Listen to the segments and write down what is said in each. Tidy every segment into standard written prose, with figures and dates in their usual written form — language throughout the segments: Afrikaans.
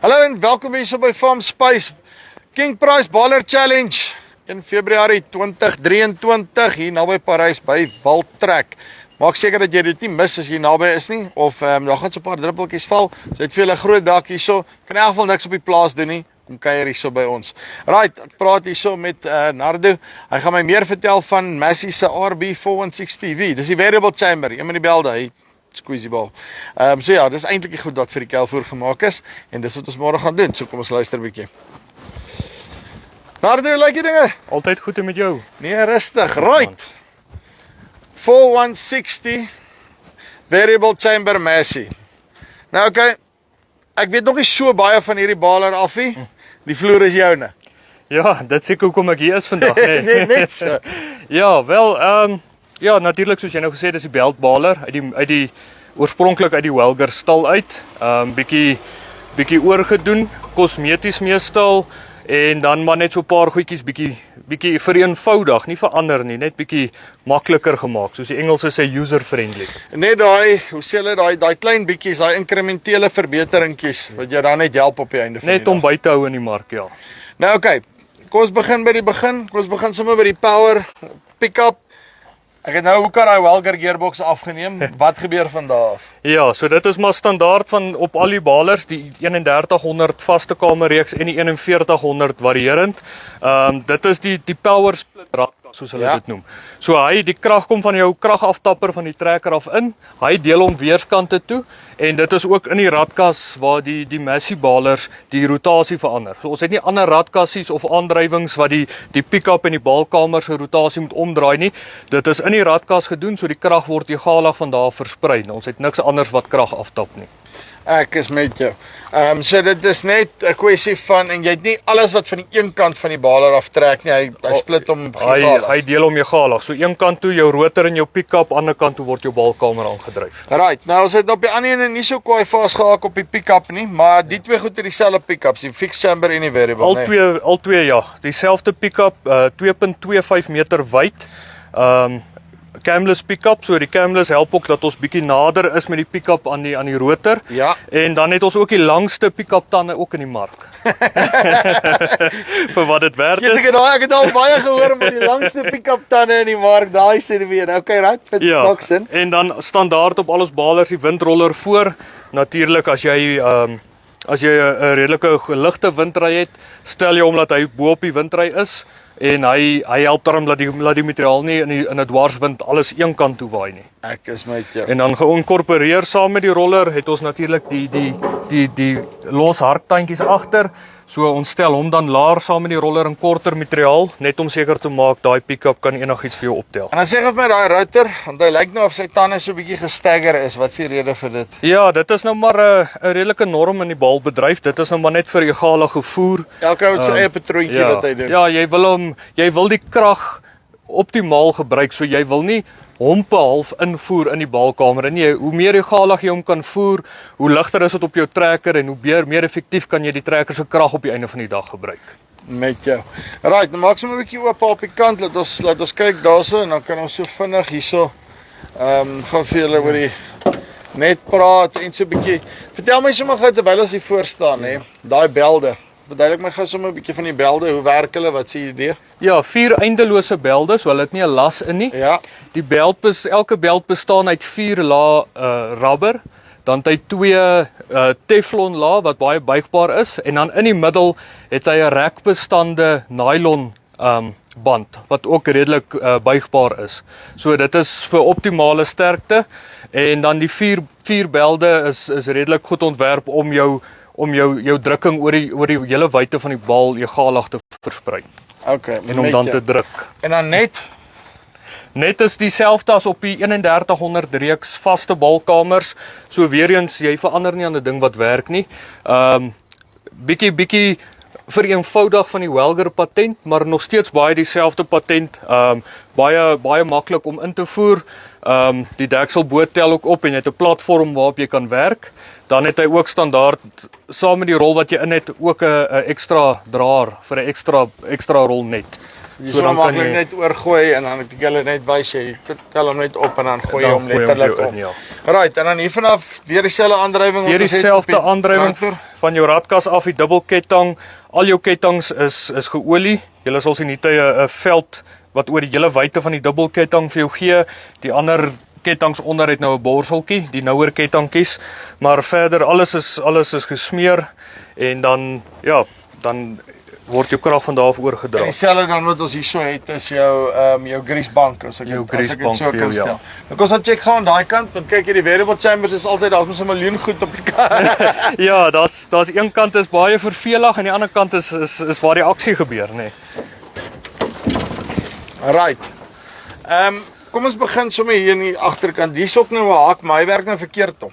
Hallo en welkom hier so by Farmspace King Price Baler Challenge in Februarie 2023 hier naby Parys by Waldtrek. Maak seker dat jy dit nie mis as jy naby is nie of daar gaan so 'n paar druppeltjies val. So het vir julle 'n groot dak hierso. Kan in elk geval niks op die plaas doen nie. Kom kuier hierso by ons. Right, ek praat hierso met Nardo. Hy gaan my meer vertel van Massey se RB416V. Dis die variable chamber, een met die belde. Hy squeezy bal. So ja, dis eintlik die goed wat vir die kuilvoer gemaak is en dis wat ons môre gaan doen. So kom ons luister 'n bietjie. Nardo, like die dinge? Altyd goed met jou. Nee, rustig. Right. 4160 variable chamber Massey. Nou okay. Ek weet nog nie so baie van hierdie baler af nie. Die vloer is joune. Ja, dit sê hoekom ek hier is vandag, nee. Nee, net so. Ja, wel, ja, natuurlik soos jy nou gesê het, is die beltbaler uit die oorspronklik uit die welger stal uit. Bietjie oorgedoen, kosmeties meestal en dan maar net so 'n paar goedjies bietjie vereenvoudig, nie verander nie, net bietjie makliker gemaak, soos die Engelse sê user friendly. Net daai, hoe sê hulle daai klein bietjies, daai inkrementele verbeteringkies wat jou dan net help op die einde van die dag. Net om by te hou in die mark, ja. Nou okay, kom ons begin by die begin. Kom ons begin sommer by die power pick-up. Ek het nou ook al daai welger gearbox afgeneem. Wat gebeur van daar af? Ja, so dit is maar standaard van op al die balers, die 3100 vaste kamerreeks en die 4100 variërend. Dit is die power split radkas soos hulle dit noem. So die krag kom van jou kragaftapper van die trekker af in. Hy deel hom weerskante toe en dit is ook in die radkas waar die Massey balers die rotasie verander. So ons het nie ander radkassies of aandrywings wat die pick-up en die balkamer se rotasie moet omdraai nie. Dit is in die radkas gedoen, so die krag word egalig van daar versprei. Ons het niks anders wat krag aftap nie. Ek is met jou. So dit is net 'n kwessie van, en jy het nie alles wat van die een kant van die baler aftrek nie, hy split hom egalig. Hy deel hom egalig. So een kant toe jou rotor en jou pick-up, ander kant toe word jou balkamer aangedryf. Right, nou ons het op die ander ene nie so kwaai vasgehaak op die pick-up nie, maar die twee goed het dieselfde pick-ups, die fixed chamber en die variable, Al twee ja, dieselfde pick-up, 2.25 meter wyd. Camless pick-up, so die camless help ook dat ons bietjie nader is met die pick-up aan die rotor. Ja. En dan het ons ook die langste pick-up tande ook in die mark. Vir wat dit werd is. Ek het al baie gehoor met die langste pick-up tande in die mark, daai sê weer. Okay, right, vir ja. Boxen. En dan standaard op al ons balers die windroller voor. Natuurlik as jy 'n redelike ligte windry het, stel jy hom dat hy bo op die windry is. En hy help daarom dat die materiaal nie in 'n dwarswind alles een kant toe waai nie. Ek is met jou. En dan geïnkorporeer saam met die roller het ons natuurlik die los harktandjies agter. So ons stel hom dan laer saam met die roller in korter materiaal, net om seker te maak daai pick-up kan enigiets vir jou optel. En dan sê vir my daai rotor, want hy lyk nou of sy tande so 'n bietjie gestagger is. Wat is die rede vir dit? Ja, dit is nou maar 'n redelike norm in die balbedryf. Dit is nou maar net vir egalige voer. Elke ou het sy eie patroontjie wat hy doen. Ja, jy wil die krag optimaal gebruik, so jy wil nie hompe half invoer in die balkamer. En hoe meer egalig jy hom kan voer, hoe ligter is dit op jou trekker en hoe meer effektief kan jy die trekker se krag op die einde van die dag gebruik. Met jou. Right, nou maak sommer 'n bietjie oop op die kant, laat ons kyk daarso en dan kan ons so vinnig hierso gaan vir julle oor die net praat en so 'n bietjie. Vertel my sommer gou terwyl ons hier voor staan, hè. Daai belde. Verduidelik my gou sommer 'n bietjie van die belde. Hoe werk hulle? Wat se idee? Ja, 4 eindelose belde, so hulle het nie 'n las in nie. Ja. Elke beld bestaan uit 4 lae rubber, dan het hy 2 teflon lae wat baie buigbaar is en dan in die middel het hy 'n rekbestande nylon band wat ook redelik buigbaar is. So dit is vir optimale sterkte en dan die 4 belde is redelik goed ontwerp om jou drukking oor die hele wyte van die bal egalig te versprei. Okay, en om dan te druk. En dan Net is dieselfde as op die 3100 reeks vaste balkamers. So weer eens, jy verander nie aan 'n ding wat werk nie. Bietjie vereenvoudig van die welger patent, maar nog steeds baie dieselfde patent. Baie maklik om in te voer. Die dekselboot tel ook op en jy het 'n platform waarop jy kan werk. Dan het hy ook standaard saam met die rol wat jy in het ook 'n ekstra draer vir 'n ekstra rol net. Jy So so dan kan maklik jy- net oorgooi en dan ek julle net wys jy tel hom net op en dan gooi jy Dan hom gooi hom letterlik jou op. in, ja. Right, en dan hier vanaf weer dieselfde aandrywing Hier wat ons het op dieselfde die aandrywing traktor. van jou radkas af, die dubbelketting. Al jou kettinge is geolie. Julle sal sien hier 'n veld wat oor die hele wyte van die dubbelketting vir jou gee. Die ander kettinge onder het nou 'n borseltjie, die nouer kettingkies, maar verder alles is gesmeer en dan dan word jou krag van daar af oorgedra. En dieselfde dan wat ons hierso het is jou greasebank as ek Jou dit- as ek dit greasebank so vir jou, kan ja. stel. Nou kom ons gaan check gou aan daai kant want kyk hier die variable chambers is altyd daar's mos 'n miljoen goed op die kant. Ja, daar's een kant is baie vervelig en die ander kant is waar die aksie gebeur, nê. Nee. Right. Kom ons begin sommer hier in die agterkant. Hier's ook nou 'n haak, maar hy werk nou verkeerd om.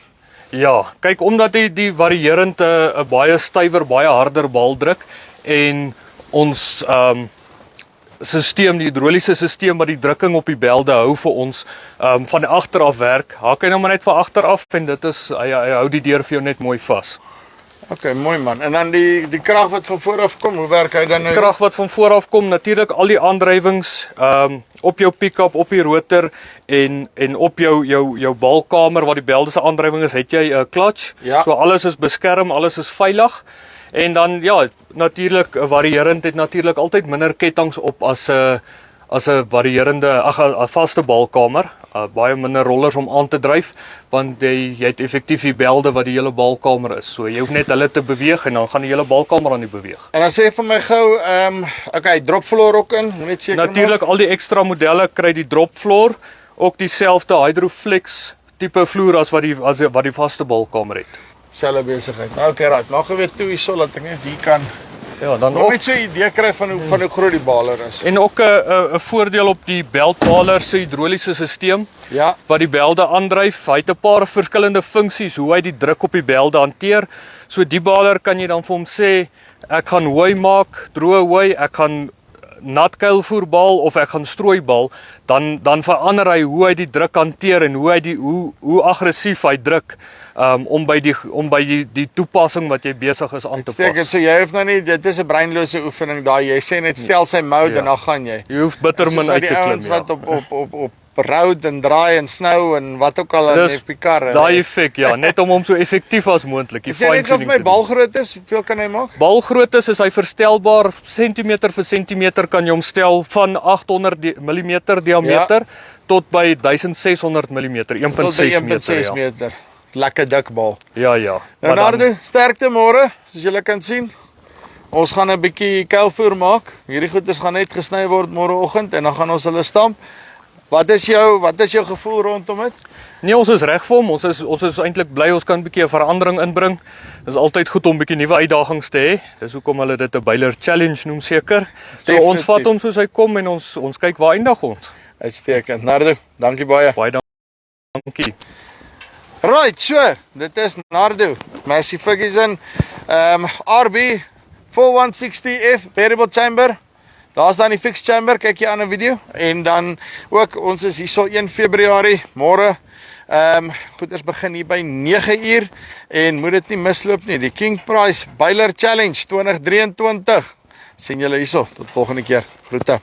Ja, kyk omdat die variërend 'n baie stywer, baie harder bal druk en ons stelsel, die hidroliese stelsel wat die drukking op die belde hou vir ons van die agter af werk. Haak hy nou maar net van agter af en dit is hy hou die deur vir jou net mooi vas. Okay, mooi man. En dan die krag wat van voor af kom, hoe werk hy dan nou? Krag wat van voor af kom, natuurlik al die aandrywings op jou pick-up, op die rotor en op jou balkamer waar die belde se aandrywing is, het jy 'n clutch. Ja. So alles is beskerm, alles is veilig. En dan ja, natuurlik variërend het natuurlik altyd minder kettinge op as 'n variërende 'n vaste balkamer. Baie minder rollers om aan te dryf want jy het effektief die belde wat die hele balkamer is. So jy hoef net hulle te beweeg en dan gaan die hele balkamer aan die beweeg. En dan sê vir my gou, okay, drop floor ook in, net seker Natuurlik al die ekstra modelle kry die drop floor, ook dieselfde Hydroflex tipe vloer as wat die vaste balkamer het. selfe besigheid. Nou okay, right. Mag geweet toe hierso dat ek net hier kan Ja, dan nog ook net so 'n idee kry van hoe groot die baler is. en ook 'n voordeel op die beltbaler se hidroliese stelsel Ja. wat die belde aandryf. Hy het 'n paar verskillende funksies hoe hy die druk op die belde hanteer. So die baler kan jy dan vir hom sê ek gaan hooi maak, droë hooi, ek gaan nat kuilvoerbal of ek gaan strooibal, dan verander hy hoe hy die druk hanteer en hoe aggressief hy druk om by die toepassing wat jy besig is aan te Steek dit pas. so jy hoef nou nie, dit is 'n breinlose oefening daai. Jy sê net stel sy mode Ja. en dan gaan jy. Jy hoef bitter min Soos uit die te klim. ouens wat op road en draai en snow en wat ook al Dis in die karre. daai effek, ja, net om hom so effektief as moontlik. Die Ek sê net of fine-tuning my te doen. bal groot is, hoeveel kan hy maak? Balgrootte is hy verstelbaar, sentimeter vir sentimeter kan jy hom stel van 800 mm diameter tot by 1600 mm, 1.6 meter. 1.6 meter. Lekker dik bal. Ja, ja. Nou Maar dan- Nardo, sterkte môre, soos julle kan sien. Ons gaan 'n bietjie kuilvoer maak. Hierdie goeders gaan net gesny word môreoggend en dan gaan ons hulle stamp. Wat is jou gevoel rondom dit? Nee, ons is reg vir hom. Ons is eintlik bly ons kan 'n bietjie 'n verandering inbring. Dis altyd goed om 'n bietjie nuwe uitdagings te hê. Dis hoekom hulle dit 'n Baler challenge noem seker. So Definitief. ons vat hom soos hy kom en ons kyk waar eindig ons. Uitstekend. Nardo, dankie baie. Baie dankie. Right, so, dit is Nardo Massey Ferguson, RB 4160F variable chamber. Daar's dan die fixed chamber, kyk jy aan 'n video en dan ook ons is hierso 1 Februarie môre. Goeders begin hier by 9 uur en moet dit nie misloop nie. Die King Price Baler Challenge 2023. Sien julle hierso. Tot volgende keer. Groete.